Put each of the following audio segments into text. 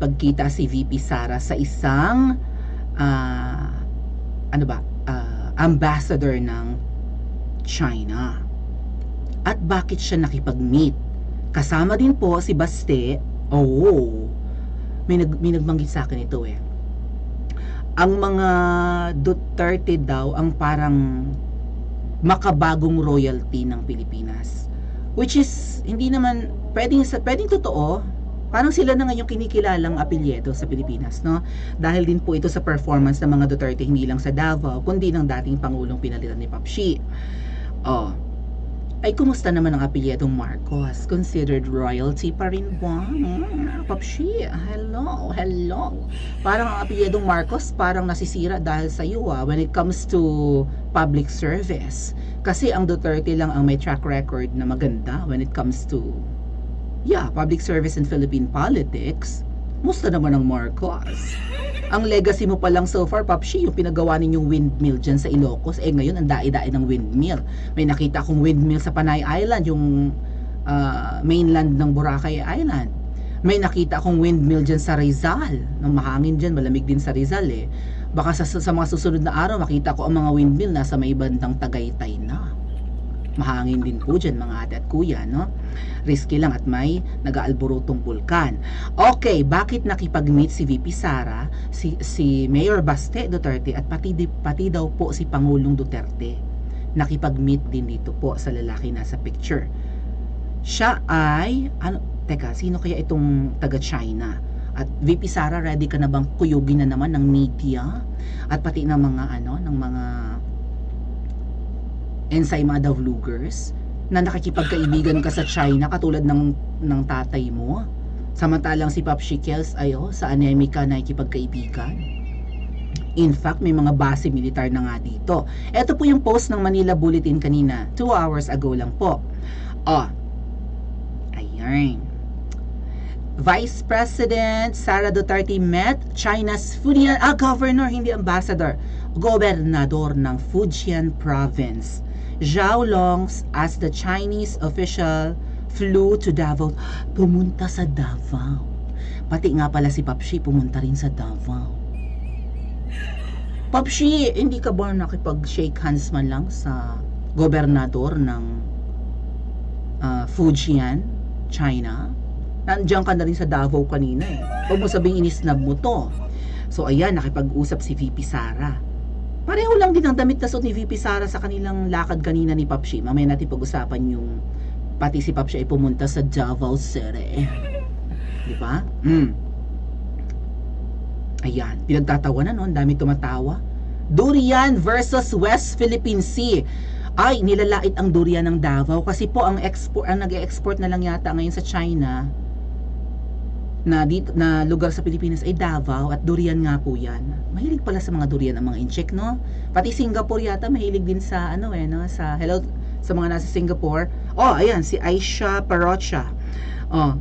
nakipagkita si VP Sara sa isang ambassador ng China. At bakit siya nakipag-meet? Kasama din po si Baste. May nagbanggit sa akin ito eh. Ang mga Duterte daw ang parang makabagong royalty ng Pilipinas. Which is, hindi naman, pwedeng totoo. Parang sila na ngayong kinikilalang apelyedo sa Pilipinas, no? Dahil din po ito sa performance ng mga Duterte, hindi lang sa Davao, kundi ng dating Pangulong pinalitan ni Papshi. Ay, kumusta naman ang apelyedong Marcos? Considered royalty pa rin ba? Papshi, hello. Parang ang apelyedong Marcos parang nasisira dahil sa iyo when it comes to public service. Kasi ang Duterte lang ang may track record na maganda when it comes to public service in Philippine politics. Musta naman ang Marcos? Ang legacy mo pa lang so far, Papshi, yung pinagawa ninyong windmill dyan sa Ilocos, ngayon ang dai-dai ng windmill. May nakita akong windmill sa Panay Island, yung mainland ng Boracay Island. May nakita akong windmill dyan sa Rizal. Nang mahangin dyan, malamig din sa Rizal eh. Baka sa mga susunod na araw, makita ko ang mga windmill nasa may bandang Tagaytay na. Mahangin din po dyan mga ate at kuya, no? Risky lang at may nag-aalborotong bulkan. Okay, bakit nakipag-meet si VP Sara, si Mayor Baste Duterte at pati daw po si Pangulong Duterte? Nakipag-meet din dito po sa lalaki nasa picture. Siya ay, sino kaya itong taga-China? At VP Sara, ready ka na bang kuyugin na naman ng media? At pati ng mga ensaymada vloggers na nakikipagkaibigan ka sa China katulad ng tatay mo, samantalang si Papshi Kels sa Anemika na nakikipagkaibigan. In fact, may mga base militar na nga dito. Ito po yung post ng Manila Bulletin kanina, 2 hours ago lang po. Ayan. Vice President Sara Duterte met China's Fujian governor, hindi ambassador, gobernador ng Fujian province, Zhao Long, as the Chinese official flew to Davao. Pumunta sa Davao. Pati nga pala si Papshi pumunta rin sa Davao. Papshi, hindi ka ba nakipag-shake hands man lang sa gobernador ng Fujian, China? Nandiyan ka na rin sa Davao kanina eh. Huwag mo sabing inisnab mo to. So ayan, nakipag-usap si VP Sara. Pareho lang din ang damit na suot ni VP Sara sa kanilang lakad kanina ni Papshi. Mamaya natin pag-usapan yung pati si Papshi ay pumunta sa Davao City. Di ba? Ayan, pinagtatawanan no, ang dami tumatawa. Durian versus West Philippine Sea. Ay, nilalait ang durian ng Davao kasi po ang nag-export na lang yata ngayon sa China na lugar sa Pilipinas ay Davao at durian nga po yan. Mahilig pala sa mga durian ang mga incheck, no? Pati Singapore yata mahilig din sa sa mga nasa Singapore. Ayan, si Aisha Parocha.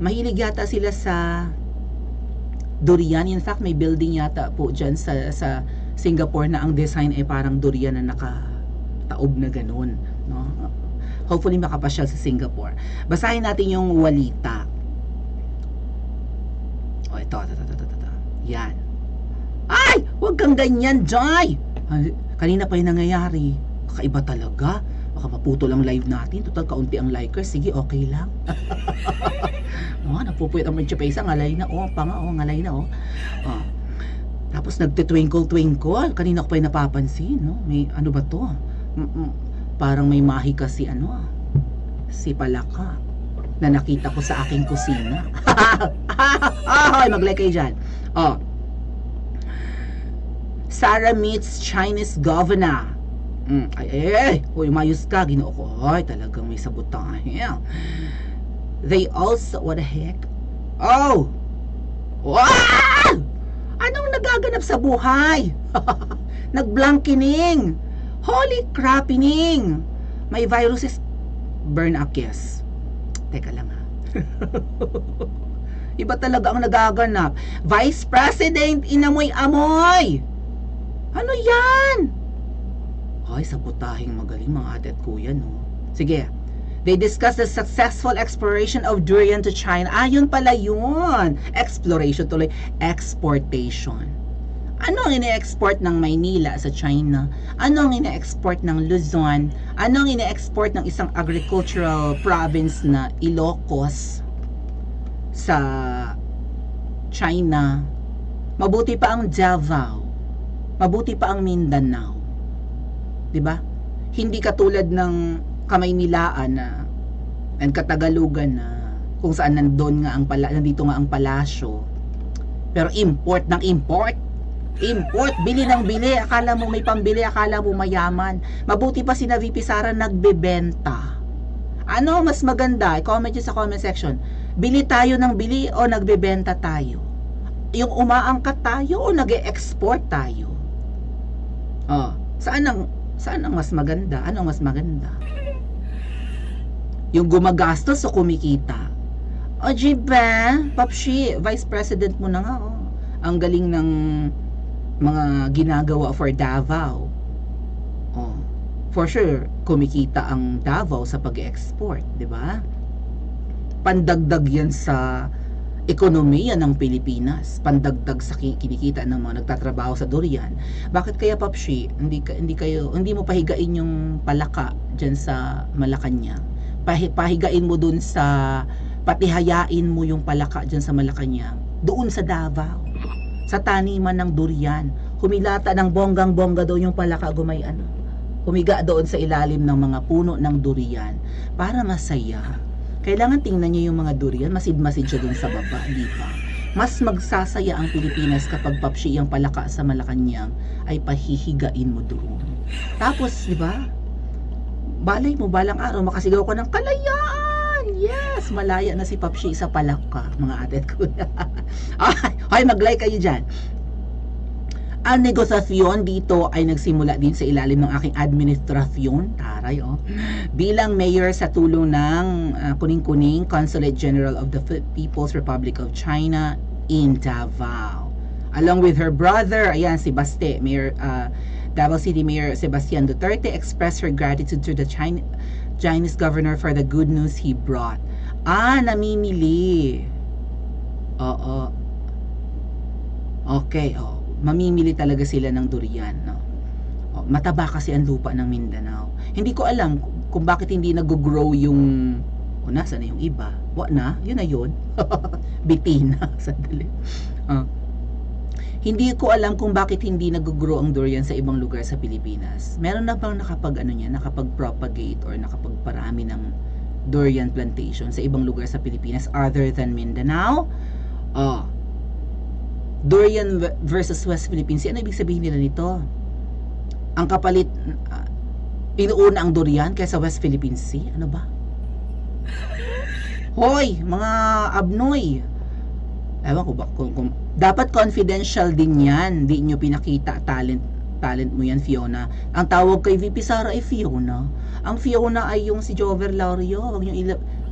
Mahilig yata sila sa durian. In fact, may building yata po dyan sa Singapore na ang design ay parang durian na nakataob na ganun, no? Hopefully makapasyal sa Singapore. Basahin natin yung walita. Ito. Yan. Ay! Huwag kang ganyan, Jai! Kanina pa yung nangyayari. Kakaiba talaga. Baka maputol ang live natin. Total, kaunti ang likers. Sige, okay lang. Napupuyat ang Manchapesa. Ngalay na, ngalay na, Tapos nagte-twinkle-twinkle. Kanina ko pa yung napapansin, no? May, ano ba to? Parang may mahi kasi, si Palaka na nakita ko sa aking kusina. Mag-like kayo dyan. Sara meets Chinese governor. Mayos ka, Ginoo ko. Talagang may sabotahe. They also, what the heck? Wow! Anong nagaganap sa buhay? Nagblankining. Holy crapining. May viruses. Burn a kiss. Teka lang ha. Iba talaga ang nagaganap. Vice President, inamoy-amoy. Ano yan? Ay, sabotahing magaling mga ate at kuya, no? Sige. They discussed the successful exploration of durian to China. Yun pala yun. Exploration tuloy. Exportation. Ano ang ine-export ng Maynila sa China? Ano ang ine-export ng Luzon? Ano ang ine-export ng isang agricultural province na Ilocos sa China? Mabuti pa ang Davao. Mabuti pa ang Mindanao. 'Di ba? Hindi katulad ng Kamaynilaan na and Katagalugan na kung saan nandito nga ang palasyo. Pero import ng import. Import, bili ng bili. Akala mo may pambili, akala mo mayaman. Mabuti pa si VP Sara nagbebenta. Ano mas maganda? I-comment nyo sa comment section. Bili tayo ng bili o nagbebenta tayo? Yung umaangkat tayo o nag-e-export tayo? Saan ang mas maganda? Anong mas maganda? Yung gumagastos o kumikita? Diba? Papshi, Vice President mo na nga, Ang galing ng mga ginagawa for Davao. For sure, kumikita ang Davao sa pag-export, di ba? Pandagdag yan sa ekonomiya ng Pilipinas, pandagdag sa kinikita ng mga nagtatrabaho sa durian. Bakit kaya Papshi, hindi mo pahigain yung palaka diyan sa Malacanang? Pahigain mo dun sa patihayain mo yung palaka diyan sa Malacanang, doon sa Davao, sa taniman ng durian. Humilata ng bonggang-bongga daw yung palaka, humiga doon sa ilalim ng mga puno ng durian para masaya. Kailangan tingnan niyo yung mga durian, masid-masid siya dun sa baba, di ba? Mas magsasaya ang Pilipinas kapag Papshi yung palaka sa Malacanang ay pahihigain mo doon. Tapos, di ba? Balay mo balang araw makasigaw ko ng kalayaan. Yes, malaya na si Papshi sa palaka, mga ate at kuya. Ay, mag-like kayo dyan. Ang negosasyon dito ay nagsimula din sa ilalim ng aking administrasyon, taray bilang mayor sa tulong ng kuning-kuning Consulate General of the People's Republic of China in Davao. Along with her brother, ayan si Baste, Mayor Davao City Mayor Sebastian Duterte expressed her gratitude to the Chinese governor for the good news he brought. Namimili. Okay, mamimili talaga sila ng durian, mataba kasi ang lupa ng Mindanao. Hindi ko alam kung bakit hindi nag-grow yung nasaan na yung iba. Yun na yun. Bitin na, sandali. Hindi ko alam kung bakit hindi nag-grow ang durian sa ibang lugar sa Pilipinas. Meron na bang nakapag-propagate or nakapagparami ng durian plantation sa ibang lugar sa Pilipinas other than Mindanao? Durian versus West Philippines Sea. Ano ibig sabihin nila nito? Ang kapalit, inuuna ang durian kaysa West Philippine Sea? Ano ba? Hoy, mga abnoy! Ewan ko ba, kung dapat confidential din yan. Di nyo pinakita talent mo yan, Fiona. Ang tawag kay VP Sara ay Fiona. Ang Fiona ay yung si Jover Lario.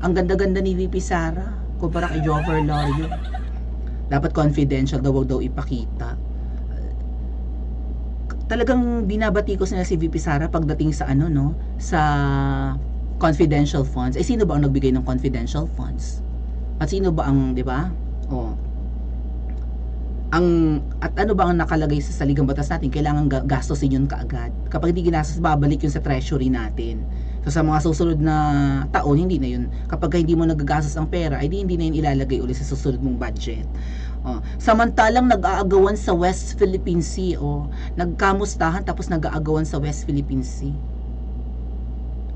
Ang ganda-ganda ni VP Sara kumpara kay Jover Lario. Dapat confidential daw, wag daw ipakita. Talagang binabati ko sila si VP Sara pagdating sa sa confidential funds. Sino ba ang nagbigay ng confidential funds? At sino ba ang, di ba? At ano ba ang nakalagay sa saligang batas natin? Kailangan gastusin yun kaagad. Kapag hindi ginastos, babalik yun sa treasury natin. So sa mga susunod na taon, hindi na yun. Kapag hindi mo nagagastos ang pera, ay hindi na yun ilalagay ulit sa susunod mong budget. Samantalang nag-aagawan sa West Philippine Sea, nagkamustahan tapos nag-aagawan sa West Philippine Sea.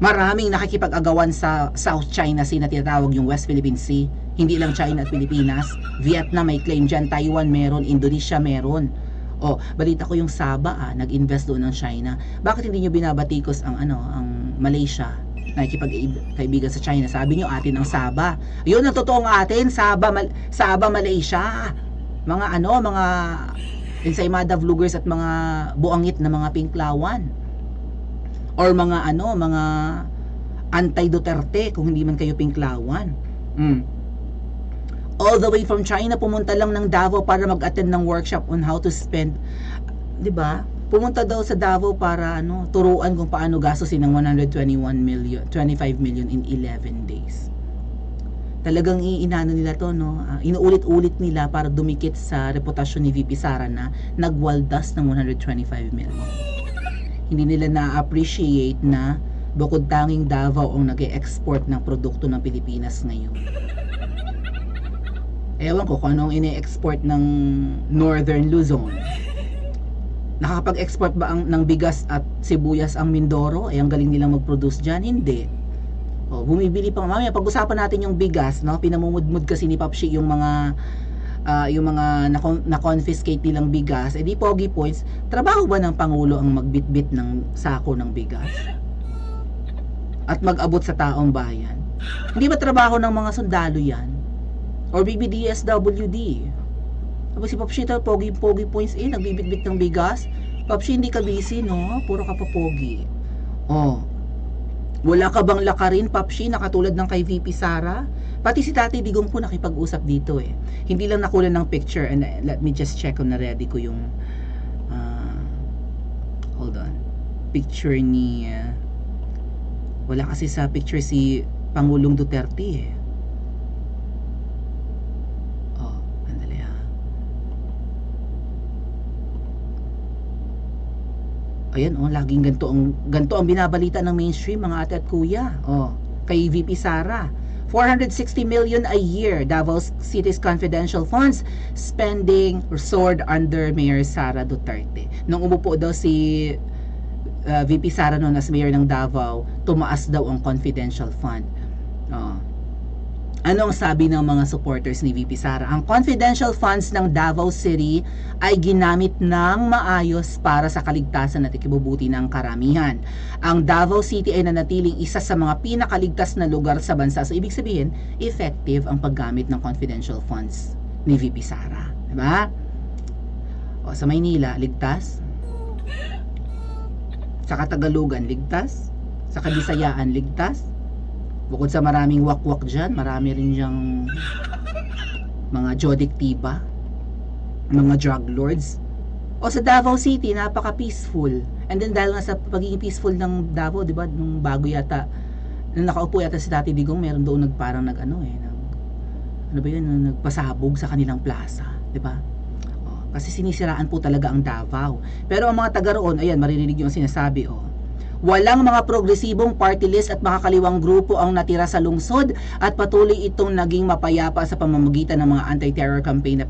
Maraming nakikipag-agawan sa South China Sea na tinatawag yung West Philippine Sea. Hindi lang China at Pilipinas. Vietnam may claim dyan, Taiwan meron, Indonesia meron. Balita ko yung Sabah, nag-invest doon ng China. Bakit hindi nyo binabatikos ang Malaysia? Nakikipag-kaibigan sa China. Sabi nyo atin ang Sabah. Yun ang totoong atin, Sabah, Malaysia. Mga mga ensaymada vloggers at mga buangit na mga pinklawan. Or mga mga anti-Duterte kung hindi man kayo pinklawan. All the way from China, pumunta lang ng Davao para mag-attend ng workshop on how to spend, 'di ba? pumunta daw sa Davao para turuan kung paano gastusin ng 25 million in 11 days. Talagang iinano nila to, inuulit-ulit nila para dumikit sa reputasyon ni VP Sara na nagwaldas ng 125 million. Hindi nila na-appreciate na bukod tanging Davao ang nag-e-export ng produkto ng Pilipinas ngayon. Ewan ko kung anong ine-export ng Northern Luzon. Nakakapag-export ba ng bigas at sibuyas ang Mindoro? Ang galing nilang mag-produce dyan? Hindi. Bumibili pa. Mamaya, pag-usapan natin yung bigas, pinamumudmud kasi ni Papshi yung mga na-confiscate nilang bigas. Di pogi points, trabaho ba ng Pangulo ang magbitbit ng sako ng bigas? At mag-abot sa taong bayan? Hindi ba trabaho ng mga sundalo yan? Or BBDSWD? Tapos si Papshi, pogi points nagbibitbit ng bigas. Papshi, hindi ka busy, puro ka pa pogi. Wala ka bang lakarin, Papshi, na katulad ng kay VP Sara? Pati si Tati Digong po nakipag-usap dito Hindi lang nakuha ng picture, and let me just check kung na-ready ko yung hold on. Picture ni wala kasi sa picture si Pangulong Duterte andali Ayan, laging ganito ang binabalita ng mainstream, mga ate at kuya. Kay VP Sara. 460 million a year Davao City's confidential funds spending soared under Mayor Sara Duterte. Nung umupo daw si VP Sara noon as mayor ng Davao, tumaas daw ang confidential fund. Anong sabi ng mga supporters ni VP Sara? Ang confidential funds ng Davao City ay ginamit ng maayos para sa kaligtasan at ikibubuti ng karamihan. Ang Davao City ay nanatiling isa sa mga pinakaligtas na lugar sa bansa. So, ibig sabihin, effective ang paggamit ng confidential funds ni VP Sara. Diba? Sa Maynila, ligtas. Sa Katagalugan, ligtas. Sa Kabisayaan, ligtas. Bukod sa maraming wakwak dyan, marami rin dyang mga jodiktiba, mga drug lords. Sa Davao City, napaka-peaceful. And then dahil nga sa pagiging peaceful ng Davao, di ba, nung bago yata, nung nakaupo yata si Tati Digong, meron doon nagpasabog sa kanilang plaza, di ba? Kasi sinisiraan po talaga ang Davao. Pero ang mga taga roon, ayan, maririnig yung sinasabi, walang mga progresibong party list at makakaliwang grupo ang natira sa lungsod at patuloy itong naging mapayapa sa pamamagitan ng mga anti-terror campaign na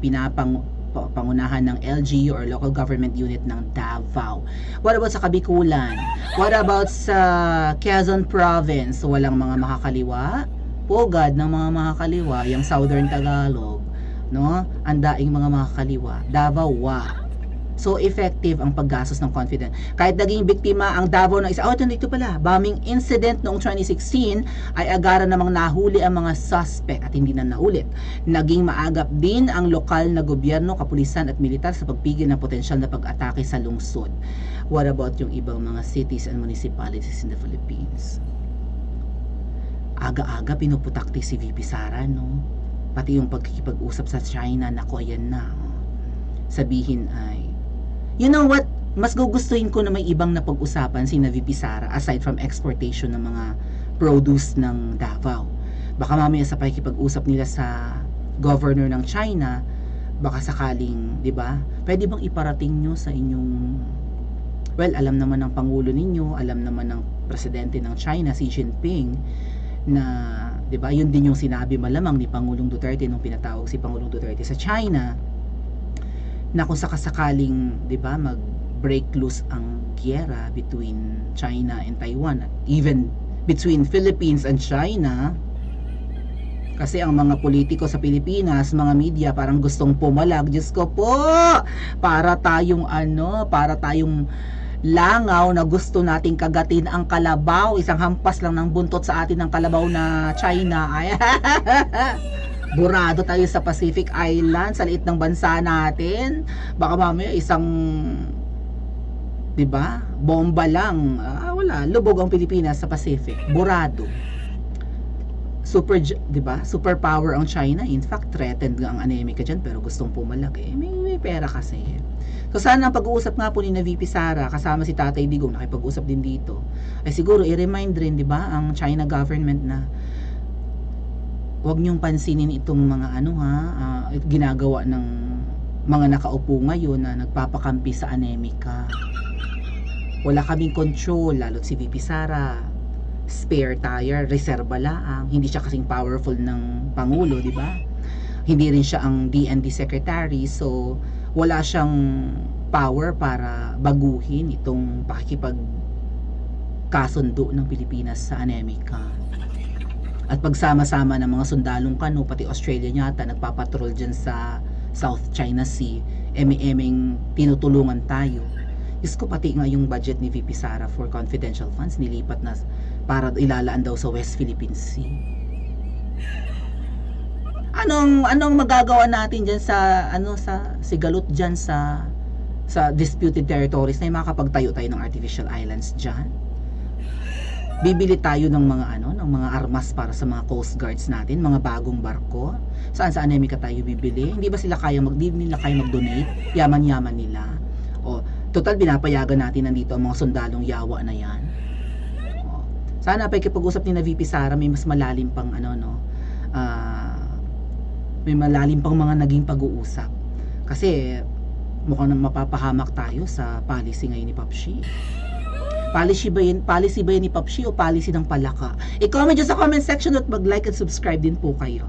pangunahan ng LGU or Local Government Unit ng Davao. What about sa Kabikulan? What about sa Quezon Province? Walang mga makakaliwa? Pugad ng mga makakaliwa, yung Southern Tagalog, ang daing mga makakaliwa. Davao, So, effective ang paggastos ng confident. Kahit naging biktima ang Davao ng ito pala, bombing incident noong 2016, ay agara namang nahuli ang mga suspect at hindi na naulit. Naging maagap din ang lokal na gobyerno, kapulisan at militar sa pagpigil ng potensyal na pag-atake sa lungsod. What about yung ibang mga cities and municipalities in the Philippines? Aga-aga pinuputakti si VP Sara, Pati yung pagkikipag-usap sa China, ayan na. Sabihin ay, you know what? Mas gugustuhin ko na may ibang napag-usapan si VP Sara aside from exportation ng mga produce ng Davao. Baka mamaya sa pakikipag-usap nila sa governor ng China, baka sakaling, di ba? Pwede bang iparating nyo sa inyong, alam naman ng Pangulo ninyo, alam naman ng Presidente ng China, Xi Jinping, na, di ba, yun din yung sinabi malamang ni Pangulong Duterte nung pinatawag si Pangulong Duterte sa China, na kung sakasakaling, di ba, mag-break loose ang giyera between China and Taiwan, at even between Philippines and China, kasi ang mga politiko sa Pilipinas, mga media, parang gustong pumalag. Diyos ko po, para tayong langaw na gusto nating kagatin ang kalabaw. Isang hampas lang ng buntot sa atin ng kalabaw na China. Ay, burado tayo sa Pacific Island, sa liit ng bansa natin. Baka mamaya isang, di ba, bomba lang. Wala, lubog ang Pilipinas sa Pacific. Burado. 'di ba? Superpower ang China. In fact, threatened nga ang Amerika diyan pero gustong pumalaki. May pera kasi. So sana ang pag-uusap nga po ni na VP Sara kasama si Tatay Digong nakipag-usap din dito. Ay siguro i-remind rin 'di ba ang China government na huwag niyong pansinin itong mga ginagawa ng mga nakaupo ngayon na nagpapakampi sa Amerika. Wala kaming control, lalo't si VP Sara spare tire, reserba laang. Hindi siya kasing powerful ng Pangulo, di ba? Hindi rin siya ang DND Secretary, so wala siyang power para baguhin itong pakikipagkasundo ng Pilipinas sa Amerika. At pagsama-sama ng mga sundalong kano, pati Australia yata, nagpapatrol dyan sa South China Sea, eme-emeng tinutulungan tayo. Is ko pati nga yung budget ni VP Sara for confidential funds nilipat na para ilalaan daw sa West Philippine Sea. Anong magagawa natin diyan sa sigalot diyan sa disputed territories na makakapagtayo tayo ng artificial islands diyan? Bibili tayo ng mga ng mga armas para sa mga coast guards natin, mga bagong barko. Saan sa Amerika tayo bibili? Hindi ba sila kaya mag-donate? Yaman-yaman nila. O total binapayagan natin nandito ang mga sundalong yawa na yan. O, sana pakikipag-usap ni na VP Sara may mas malalim pang may malalim pang mga naging pag-uusap. Kasi mukhang mapapahamak tayo sa policy ngayon ni Papshi. Policy ba yan ni Papshi o policy ng palaka? I-comment dyan sa comment section at mag-like at subscribe din po kayo.